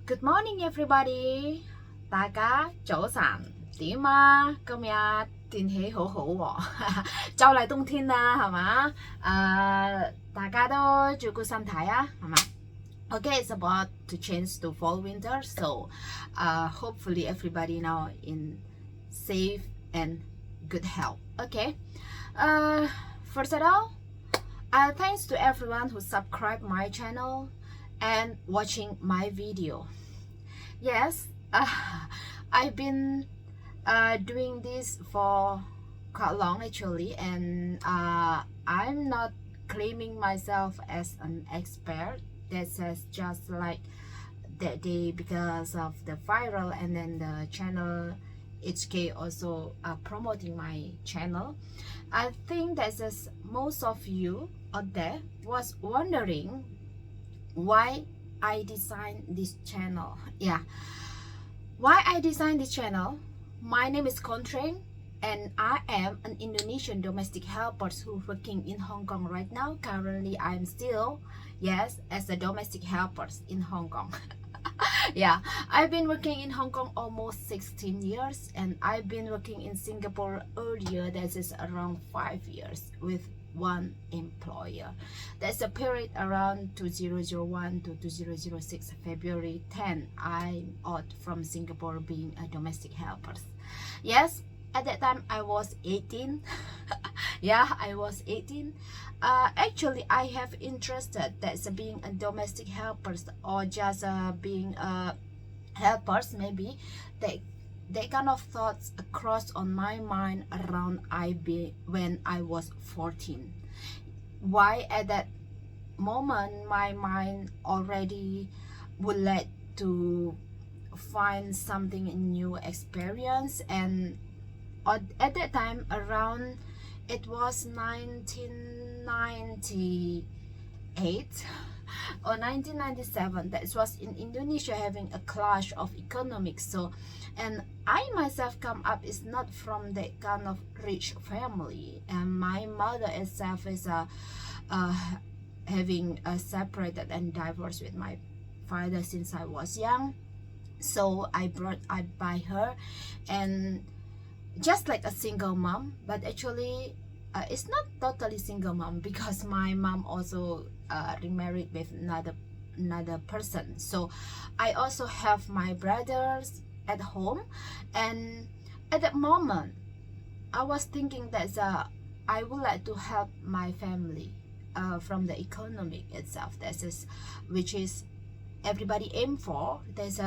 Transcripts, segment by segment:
Good morning, everybody. 大家早晨點啊？今日天氣好好喎，就嚟冬天啦，係嘛？大家都照顧身體啊，係嘛？Okay, it's about to change to fall winter, so hopefully everybody now in safe and good health. Okay. First of all, thanks to everyone who subscribed my channel and watching my video. Yes, I've been doing this for quite long actually, and I'm not claiming myself as an expert. That's just like that day because of the viral, and then the channel HK also promoting my channel. I think that most of you out there was wondering why I designed this channel. Yeah, why I designed this channel. My name is Kontreng, and I am an Indonesian domestic helper who's working in Hong Kong right now. Currently, I'm still, yes, as a domestic helper in Hong Kong. Yeah, I've been working in Hong Kong almost 16 years, and I've been working in Singapore earlier, that is around 5 years with one employer. That's a period around 2001 to 2006, February 10. I'm out from Singapore being a domestic helper. Yes, at that time I was 18. Yeah, I was 18. Actually, I have interested that's being a domestic helper or just being a helpers. Maybe that kind of thoughts crossed on my mind around when I was 14. Why at that moment my mind already would like to find something new experience, and at that time around it was 1998 or 1997, that was in Indonesia having a clash of economics. So, and I myself come up is not from that kind of rich family, and my mother itself is having separated and divorced with my father since I was young. So I buy her, and just like a single mom, but actually it's not totally single mom because my mom also remarried with another person. So I also have my brothers at home, and at that moment I was thinking that I would like to help my family from the economic itself. That is, which is everybody aim for. There's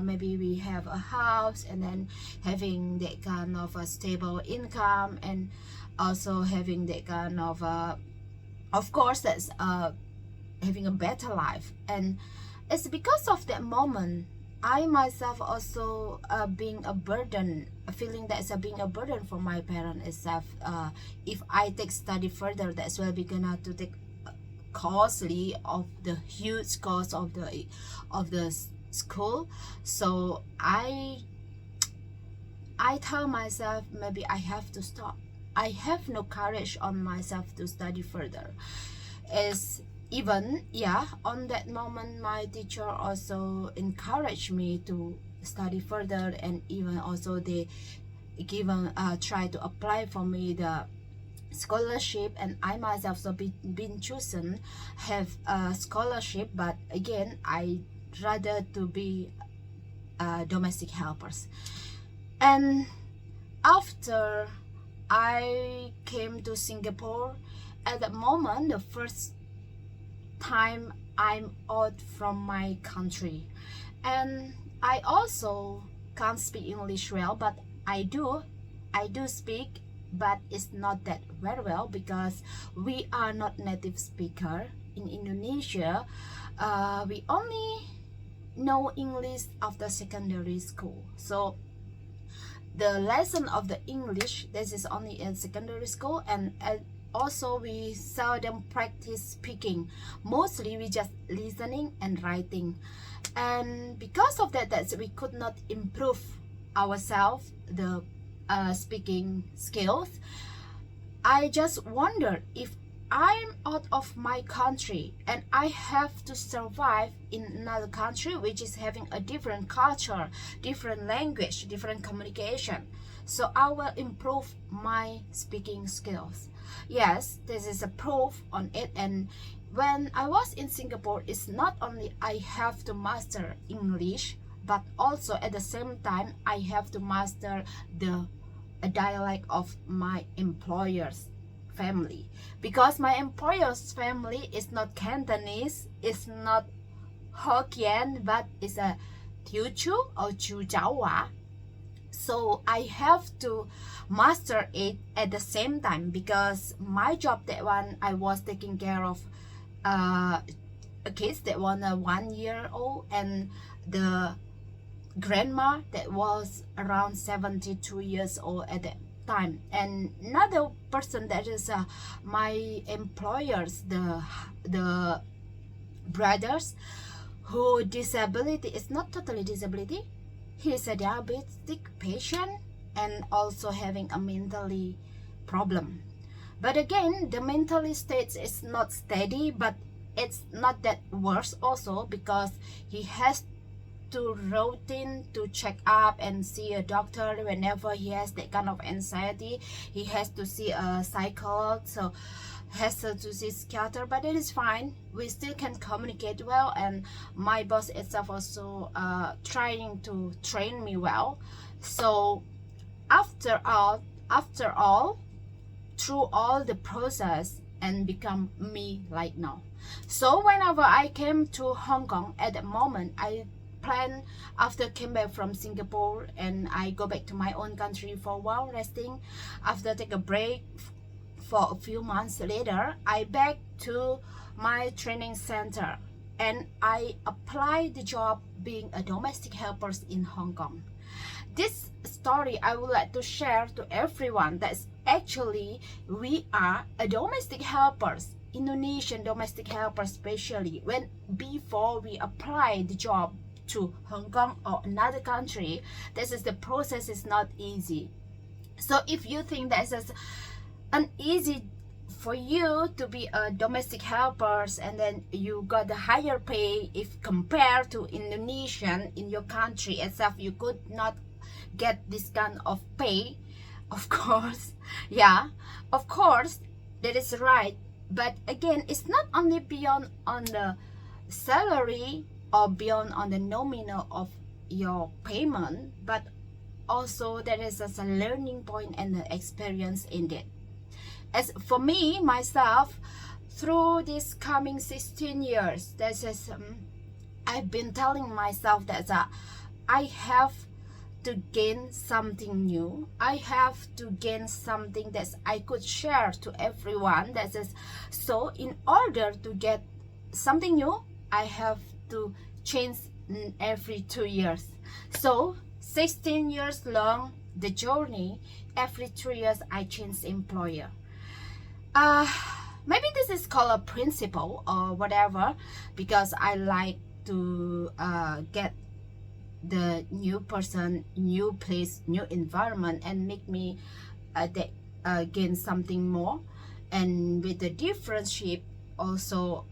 maybe we have a house, and then having that kind of a stable income, and also having that kind of course that's having a better life. And it's because of that moment I myself also being a burden, feeling that's being a burden for my parents itself. If I take study further, that's where we're gonna to take costly of the huge cost of the school. So I tell myself maybe I have to stop. I have no courage on myself to study further. As even, yeah, on that moment my teacher also encouraged me to study further, and even also they given try to apply for me the scholarship, and I myself so been chosen have a scholarship, but again I rather to be domestic helpers. And after I came to Singapore, at that moment the first time I'm out from my country, and I also can't speak English well, but I do speak, but it's not that very well because we are not native speaker in Indonesia. We only know English after secondary school, so the lesson of the English, this is only in secondary school, and also we seldom practice speaking. Mostly we just listening and writing, and because of that we could not improve ourselves the speaking skills. I just wonder if I'm out of my country and I have to survive in another country which is having a different culture, different language, different communication. So I will improve my speaking skills. Yes, this is a proof on it. And when I was in Singapore, it's not only I have to master English, but also at the same time I have to master the dialect of my employer's family, because my employer's family is not Cantonese, it's not Hokkien, but it's a Teochew or Chuzhawa. So I have to master it at the same time, because my job, that one, I was taking care of kids that were 1 year old, and the grandma that was around 72 years old at that time, and another person that is my employers, the brothers, who disability is not totally disability. He is a diabetic patient and also having a mentally problem. But again, the mentally state is not steady, but it's not that worse also, because he has to routine to check up and see a doctor whenever he has that kind of anxiety. He has to see a psychologist, so has to see scatter, but it is fine. We still can communicate well, and my boss itself also trying to train me well. So after all, through all the process, and become me like now. So whenever I came to Hong Kong, at the moment I plan, after came back from Singapore and I go back to my own country for a while resting, after take a break for a few months later, I back to my training center and I apply the job being a domestic helper in Hong Kong. This story I would like to share to everyone, that actually we are a domestic helpers, Indonesian domestic helpers, especially when before we apply the job to Hong Kong or another country. This is the process is not easy. So if you think that is uneasy for you to be a domestic helpers, and then you got the higher pay if compared to Indonesian in your country itself, you could not get this kind of pay, of course, yeah, of course, that is right. But again, it's not only beyond on the salary or beyond on the nominal of your payment, but also there is a learning point and the experience in it. As for me myself, through this coming 16 years, that is I've been telling myself that I have to gain something new. I have to gain something that I could share to everyone. That is, so in order to get something new, I have to change every 2 years. So 16 years long the journey, every 3 years I change employer. Maybe this is called a principle or whatever, because I like to get the new person, new place, new environment, and make me gain something more. And with the differentiate also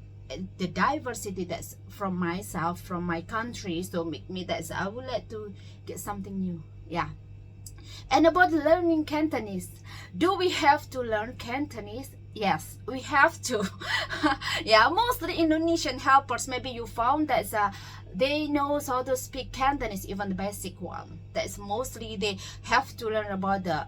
the diversity that's from myself, from my country, so make me that I would like to get something new. Yeah. And about learning Cantonese, do we have to learn Cantonese? Yes, we have to. Yeah, mostly Indonesian helpers, maybe you found that they know how to speak Cantonese, even the basic one. That's mostly they have to learn about the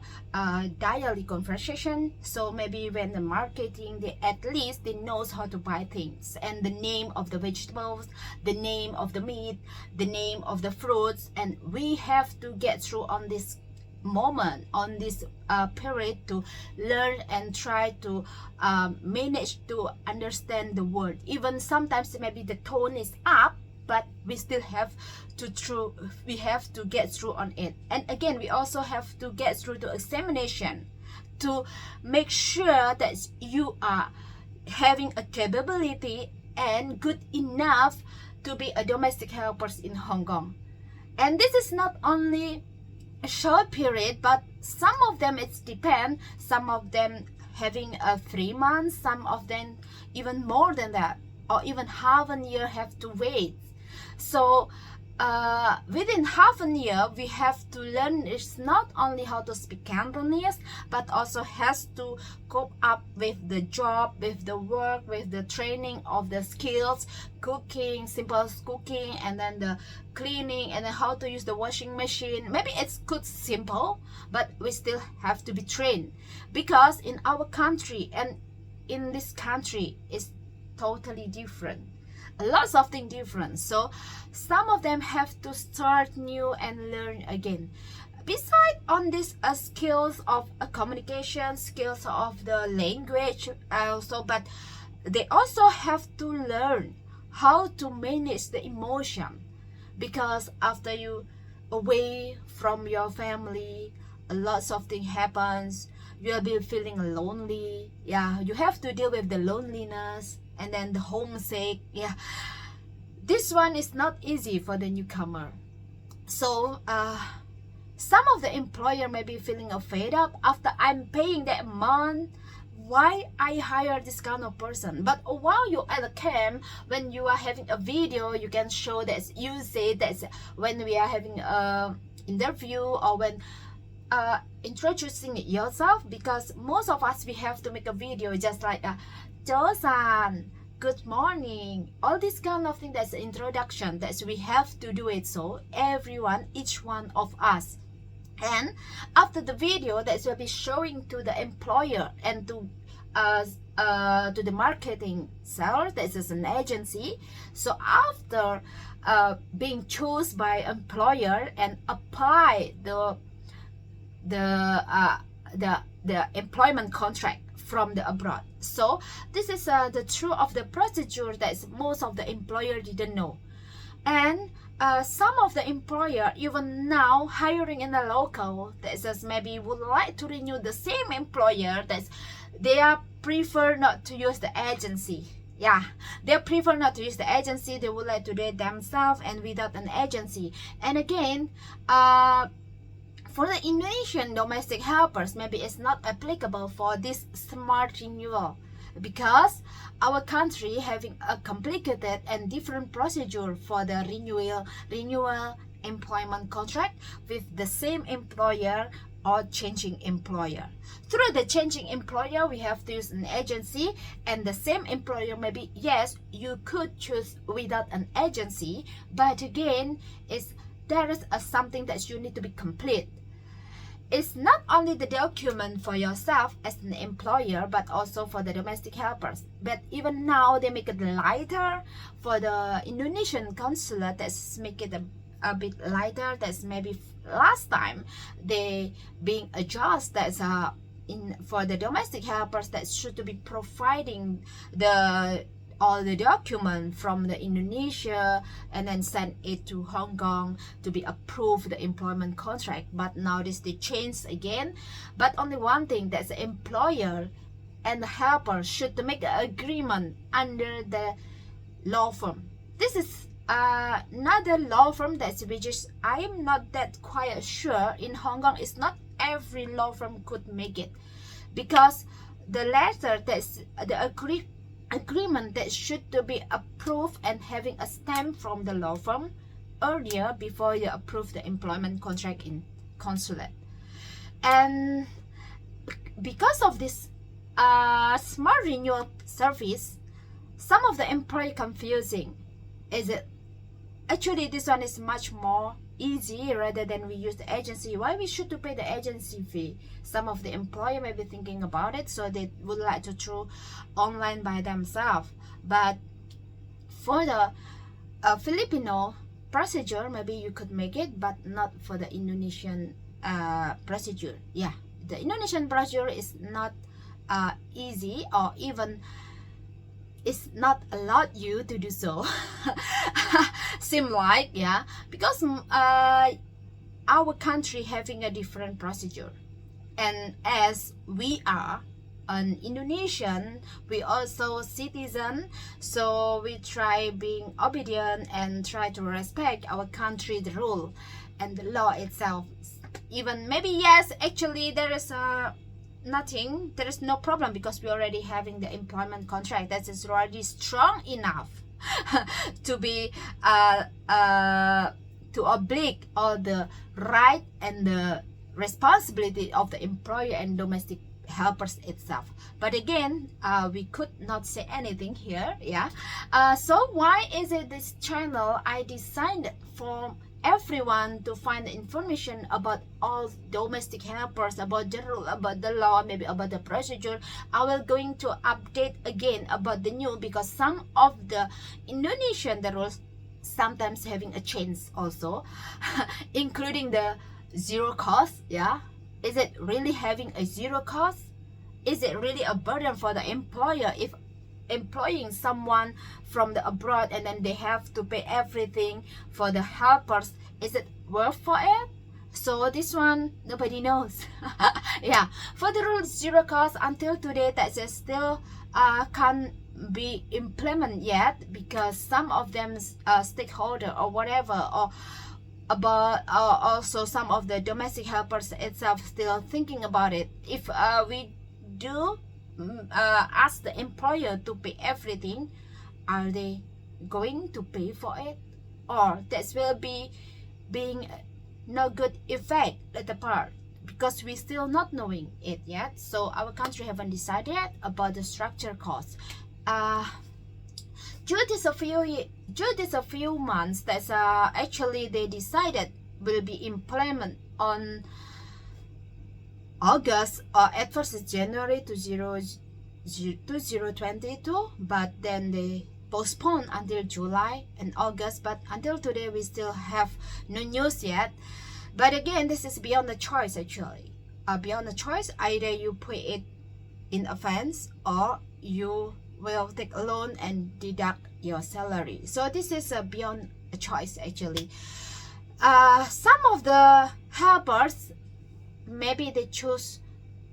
daily conversation. So maybe when the marketing, they at least they knows how to buy things, and the name of the vegetables, the name of the meat, the name of the fruits, and we have to get through on this moment, on this period, to learn and try to manage to understand the word. Even sometimes maybe the tone is up, but we still have to get through on it. And again, we also have to get through the examination to make sure that you are having a capability and good enough to be a domestic helpers in Hong Kong. And this is not only a short period, but some of them it's depend, some of them having a 3 months, some of them even more than that, or even half a year have to wait. So within half a year, we have to learn it's not only how to speak Cantonese, but also has to cope up with the job, with the work, with the training of the skills, cooking, simple cooking, and then the cleaning, and then how to use the washing machine. Maybe it's good simple, but we still have to be trained, because in our country and in this country is totally different. Lots of things different, so some of them have to start new and learn again. Besides on these skills of communication, skills of the language also, but they also have to learn how to manage the emotion, because after you away from your family, lots of things happens. You'll be feeling lonely. Yeah, you have to deal with the loneliness and then the homesick. Yeah, this one is not easy for the newcomer. So some of the employer may be feeling fed up after I'm paying that month. Why I hire this kind of person? But while you at the camp, when you are having a video, you can show that you say that when we are having a interview, or when introducing yourself, because most of us we have to make a video just like Josan, good morning, all this kind of thing. That's the introduction, that's we have to do it. So everyone, each one of us, and after the video that will be showing to the employer and to the marketing seller, that is an agency. So after being chosen by employer and apply the employment contract from the abroad. So this is the truth of the procedure that most of the employer didn't know. And some of the employer even now hiring in the local that says maybe would like to renew the same employer, that they are prefer not to use the agency. Yeah, they prefer not to use the agency. They would like to do it themselves and without an agency. And again, for the Indonesian domestic helpers, maybe it's not applicable for this smart renewal, because our country having a complicated and different procedure for the renewal employment contract with the same employer or changing employer. Through the changing employer, we have to use an agency, and the same employer maybe, yes, you could choose without an agency, but again, there is something that you need to be complete. It's not only the document for yourself as an employer, but also for the domestic helpers. But even now, they make it lighter for the Indonesian consulate. That's make it a bit lighter. That's maybe last time they being adjusted. That's for the domestic helpers that should be providing all the document from the Indonesia and then send it to Hong Kong to be approved the employment contract. But now they changed again. But only one thing, that the employer and the helper should make an agreement under the law firm. This is another law firm that I am not that quite sure. In Hong Kong, it's not every law firm could make it, because the letter that's the agreement that should to be approved and having a stamp from the law firm earlier before you approve the employment contract in consulate. And because of this smart renewal service, some of the employee confusing. Is it actually this one is much more easy rather than we use the agency? Why we should to pay the agency fee? Some of the employer may be thinking about it, so they would like to throw online by themselves. But for the Filipino procedure, maybe you could make it, but not for the Indonesian procedure. Yeah, the Indonesian procedure is not easy, or even it's not allowed you to do so. Seem like, yeah, because our country having a different procedure, and as we are an Indonesian, we also citizen, so we try being obedient and try to respect our country, the rule and the law itself. Even maybe, yes, actually there is nothing, there is no problem, because we already having the employment contract that is already strong enough to be to oblige all the right and the responsibility of the employer and domestic helpers itself. But again, we could not say anything here. Yeah. So why is it this channel I designed for everyone to find the information about all domestic helpers, about the rule, about the law, maybe about the procedure. I will going to update again about the new, because some of the Indonesian the rules sometimes having a change also including the zero cost. Yeah, is it really having a zero cost? Is it really a burden for the employer if employing someone from the abroad and then they have to pay everything for the helpers? Is it worth for it? So this one nobody knows. Yeah, for the rule zero cost, until today that is still can't be implemented yet, because some of them stakeholder or whatever, or about also some of the domestic helpers itself still thinking about it. If we do ask the employer to pay everything, are they going to pay for it, or that will be being no good effect at the part, because we still not knowing it yet. So our country haven't decided about the structure cost. Due this a few months, that's actually they decided will be implemented on August or at first it's January 2022, but then they postponed until July and August. But until today we still have no news yet. But again, this is beyond the choice actually. Beyond the choice, either you pay it in advance or you will take a loan and deduct your salary. So this is beyond a choice actually. Some of the helpers, maybe they choose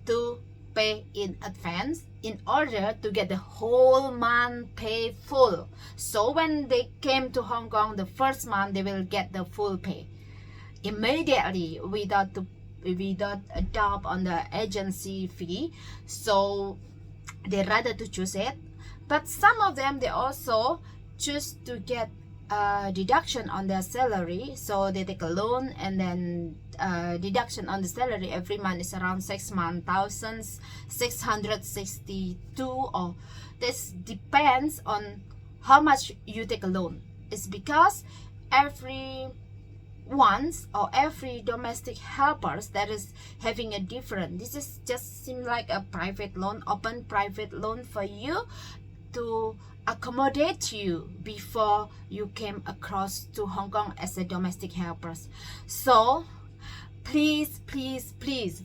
to pay in advance in order to get the whole month pay full. So when they came to Hong Kong the first month, they will get the full pay immediately without adopt on the agency fee. So they rather to choose it. But some of them, they also choose to get deduction on their salary. So they take a loan and then deduction on the salary every month is around 6,662, or this depends on how much you take a loan. It's because every domestic helpers that is having a different. This is just seem like a private loan, open private loan for you to accommodate you before you came across to Hong Kong as a domestic helpers. So please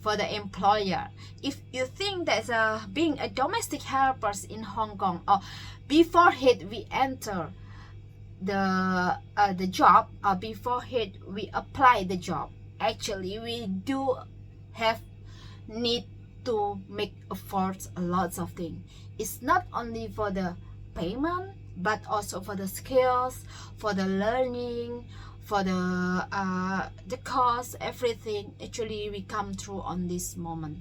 for the employer, if you think that being a domestic helpers in Hong Kong, or before we enter the job, or before we apply the job, actually we do have need to make efforts, lots of things. It's not only for the payment, but also for the skills, for the learning, for the cost, everything. Actually we come through on this moment.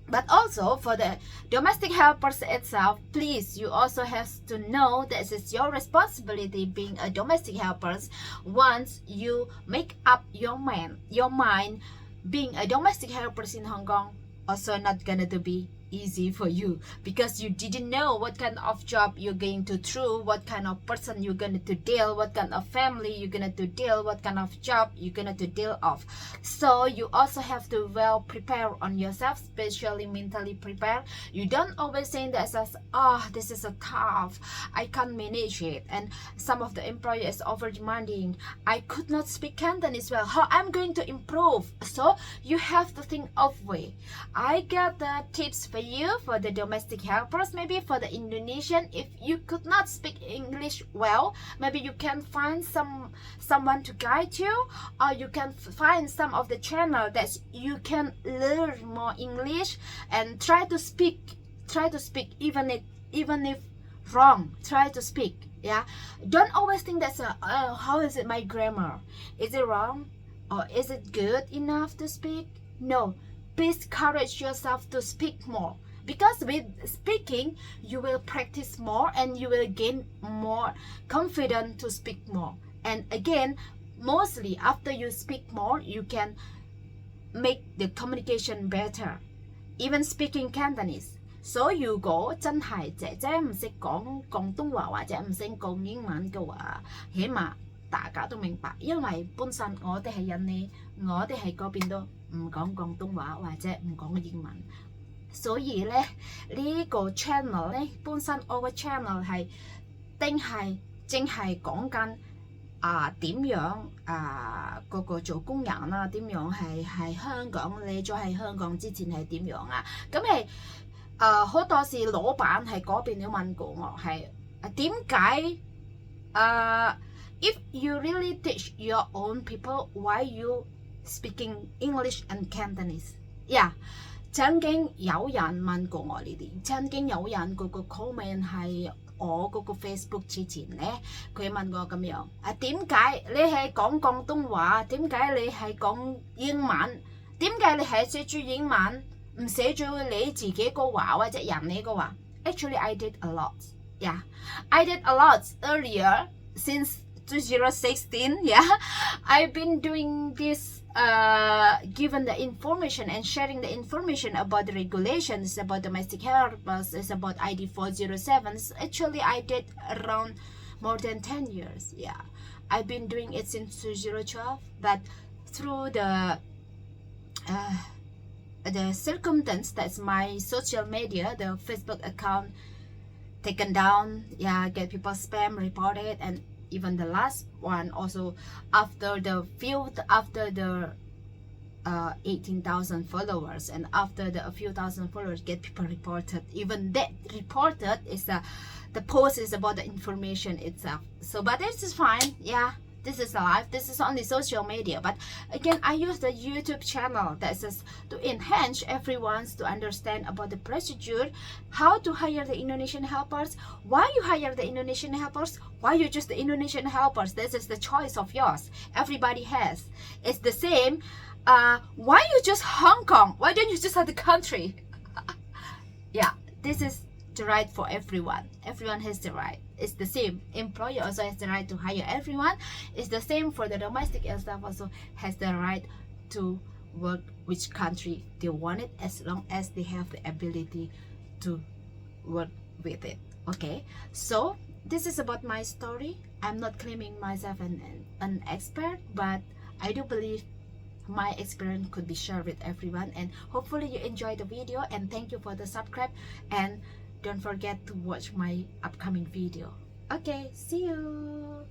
But also for the domestic helpers itself, please, you also have to know that it's your responsibility being a domestic helpers. Once you make up your mind being a domestic helpers in Hong Kong, also not gonna to be easy for you, because you didn't know what kind of job you're going to through, what kind of person you're going to deal, what kind of family you're going to deal, what kind of job you're going to deal of. So you also have to well prepare on yourself, especially mentally prepare. You don't always say that as this is a tough, I can't manage it, and some of the employers over demanding, I could not speak Cantonese well, how I'm going to improve. So you have to think of way. I got the tips for you for the domestic helpers. Maybe for the Indonesian, if you could not speak English well, maybe you can find someone to guide you, or you can find some of the channel that you can learn more English and try to speak even if wrong, try to speak. Yeah, don't always think that's how is it my grammar, is it wrong or is it good enough to speak? No, please encourage yourself to speak more, because with speaking you will practice more and you will gain more confidence to speak more. And again, mostly after you speak more, you can make the communication better. Even speaking Cantonese， 所以如果真係姐姐唔識講廣東話或者唔識講英文嘅話，起碼大家都明白，因為本身我哋係印尼，我哋喺嗰邊都唔講廣東話或者唔講英文，所以咧呢個 channel 咧本身我個 channel 係定係淨係講緊點樣嗰個做工人啦，點樣係香港，你咗喺香港之前係點樣啊？咁係好多時老闆喺嗰邊都問過我係點解if you really teach your own people, why you speaking English and Cantonese? Yeah， 曾經有人問過我呢啲，曾經有人嗰個 comment 係我嗰個 Facebook 之前咧，佢問我咁樣點解你係講廣東話？點解你係講英文？點解你係寫住英文唔寫住你自己個話或者人哋個話 ？Actually, I did a lot. Yeah, I did a lot earlier since 2016. Yeah, I've been doing this. Given the information and sharing the information about the regulations about domestic helpers, is about ID 407. Actually, I did around more than 10 years. Yeah, I've been doing it since 2012, but through the circumstance, that's my social media, the Facebook account taken down. Yeah, get people spam reported, and even the last one also after the 18,000 followers, and after the a few thousand followers get people reported. Even that reported is the post is about the information itself. So but this is fine. Yeah, this is live, this is only social media, but again I use the YouTube channel that says to enhance everyone's to understand about the procedure, how to hire the Indonesian helpers, why you hire the Indonesian helpers, why you choose the Indonesian helpers. This is the choice of yours, everybody has. It's the same. Why you choose Hong Kong? Why don't you choose other country? Yeah, this is the right for everyone. Everyone has the right. It's the same. Employer also has the right to hire everyone. It's the same for the domestic staff, also has the right to work which country they want it, as long as they have the ability to work with it. Okay, so this is about my story. I'm not claiming myself an expert, but I do believe my experience could be shared with everyone, and hopefully you enjoyed the video, and thank you for the subscribe, and don't forget to watch my upcoming video. Okay, see you.